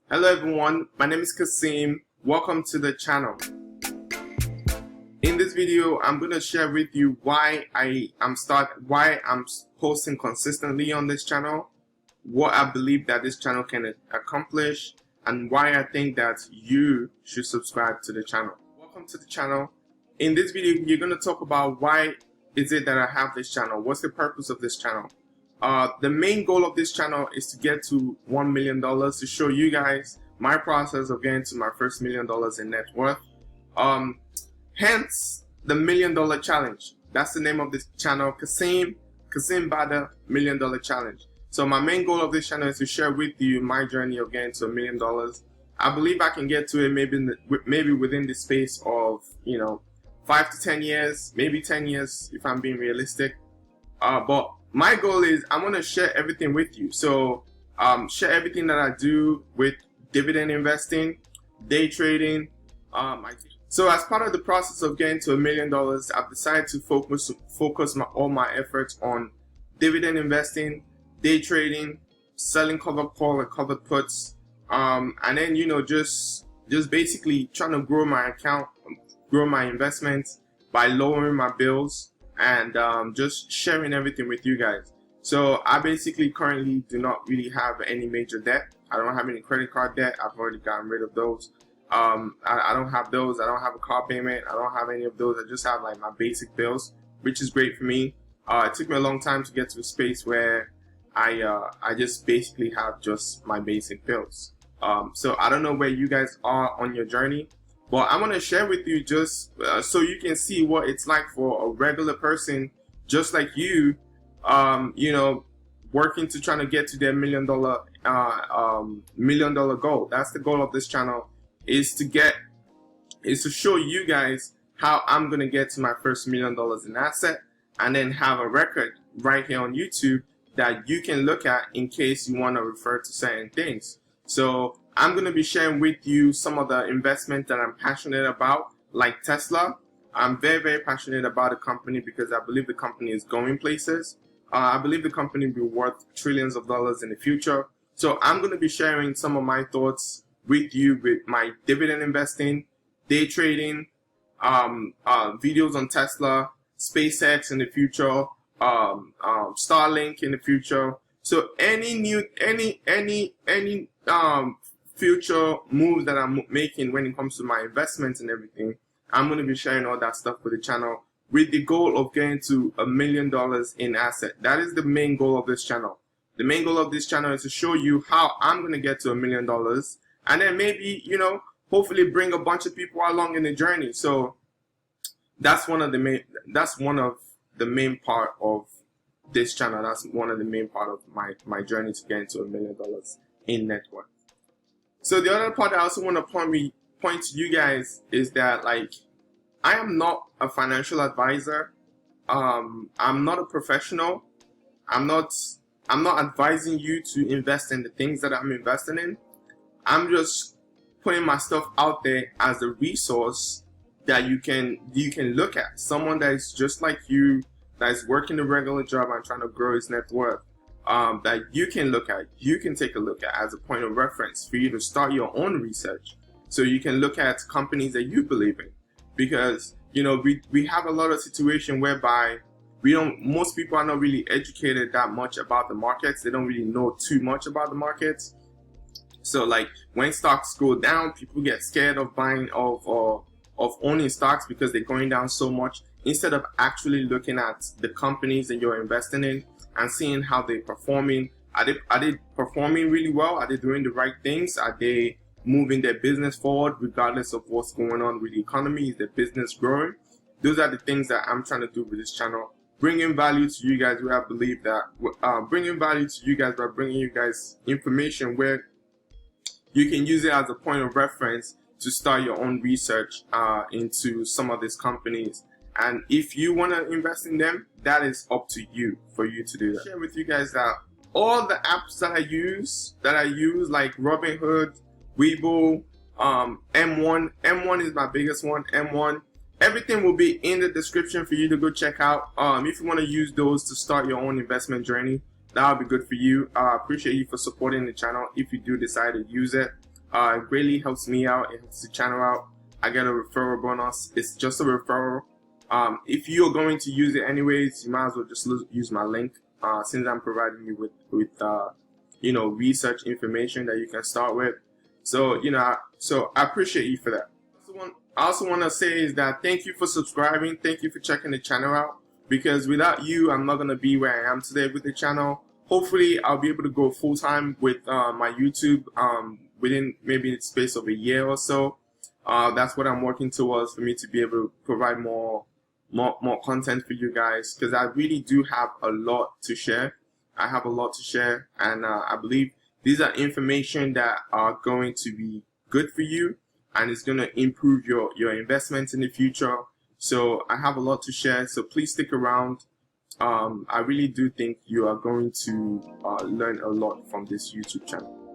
Hello everyone, my name is Kaseem. Welcome to the channel. In this video, I'm going to share with you why I'm posting consistently on this channel, what I believe that this channel can accomplish, and why I think that you should subscribe to the channel. Welcome to the channel. In this video, you're going to talk about why is it that I have this channel? What's the purpose of this channel? The main goal of this channel is to get to $1 million, to show you guys my process of getting to my first $1 million in net worth. Hence the $1 Million Challenge. That's the name of this channel, Kaseem Bada $1 Million Challenge. So my main goal of this channel is to share with you my journey of getting to $1 million. I believe I can get to it maybe within the space of 5 to 10 years, maybe 10 years if I'm being realistic. But my goal is I want to share everything with you. So share everything that I do with dividend investing, day trading. So as part of the process of getting to $1 million, I've decided to focus all my efforts on dividend investing, day trading, selling covered call and covered puts, and then just basically trying to grow my account, grow my investments by lowering my bills, and just sharing everything with you guys. So I basically currently do not really have any major debt. I don't have any credit card debt. I've already gotten rid of those. I don't have those. I don't have a car payment. I don't have any of those. I just have like my basic bills, which is great for me. It took me a long time to get to a space where I just basically have just my basic bills. So I don't know where you guys are on your journey, but I want to share with you just so you can see what it's like for a regular person just like you, working to trying to get to their $1 million goal. That's the goal of this channel, is to show you guys how I'm going to get to my first $1 million in asset, and then have a record right here on YouTube that you can look at in case you want to refer to certain things. So I'm going to be sharing with you some of the investment that I'm passionate about, like Tesla. I'm very, very passionate about the company because I believe the company is going places. I believe the company will be worth trillions of dollars in the future. So I'm going to be sharing some of my thoughts with you with my dividend investing, day trading, videos on Tesla, SpaceX in the future, Starlink in the future. So any future moves that I'm making when it comes to my investments and everything, I'm going to be sharing all that stuff with the channel with the goal of getting to $1 million in asset. That is the main goal of this channel. The main goal of this channel is to show you how I'm going to get to $1 million, and then maybe, hopefully bring a bunch of people along in the journey. So that's one of the main part of this channel. That's one of the main part of my journey to get into $1 million in net worth. So the other part I also want to point to you guys is that, like, I am not a financial advisor. I'm not a professional. I'm not advising you to invest in the things that I'm investing in. I'm just putting my stuff out there as a resource that you can look at. Someone that is just like you, that is working a regular job and trying to grow his net worth, that you can look at, you can take a look at as a point of reference for you to start your own research. So you can look at companies that you believe in, because we have a lot of situation whereby most people are not really educated that much about the markets. They don't really know too much about the markets. So like when stocks go down, people get scared of buying of owning stocks because they're going down so much, instead of actually looking at the companies that you're investing in and seeing how they're performing. Are they performing really well? Are they doing the right things? Are they moving their business forward regardless of what's going on with the economy? Is their business growing? Those are the things that I'm trying to do with this channel. Bringing value to you guys, where I believe that bringing value to you guys by bringing you guys information where you can use it as a point of reference to start your own research into some of these companies. And if you want to invest in them, that is up to you for you to do that. I'll share with you guys that all the apps that I use like Robinhood, Webull, M1 is my biggest one, M1. Everything will be in the description for you to go check out. If you want to use those to start your own investment journey, that would be good for you. I appreciate you for supporting the channel if you do decide to use it. It greatly helps me out. It helps the channel out. I get a referral bonus. It's just a referral. If you're going to use it anyways, you might as well just use my link, since I'm providing you with you know, research information that you can start with. So, you know, so I appreciate you for that. I also want to say is that thank you for subscribing. Thank you for checking the channel out, because without you, I'm not going to be where I am today with the channel. Hopefully, I'll be able to go full time with my YouTube within maybe the space of a year or so. That's what I'm working towards, for me to be able to provide more content for you guys, because I really do have a lot to share. I have a lot to share, and I believe these are information that are going to be good for you, and it's going to improve your investments in the future. So I have a lot to share, so please stick around. I really do think you are going to learn a lot from this YouTube channel.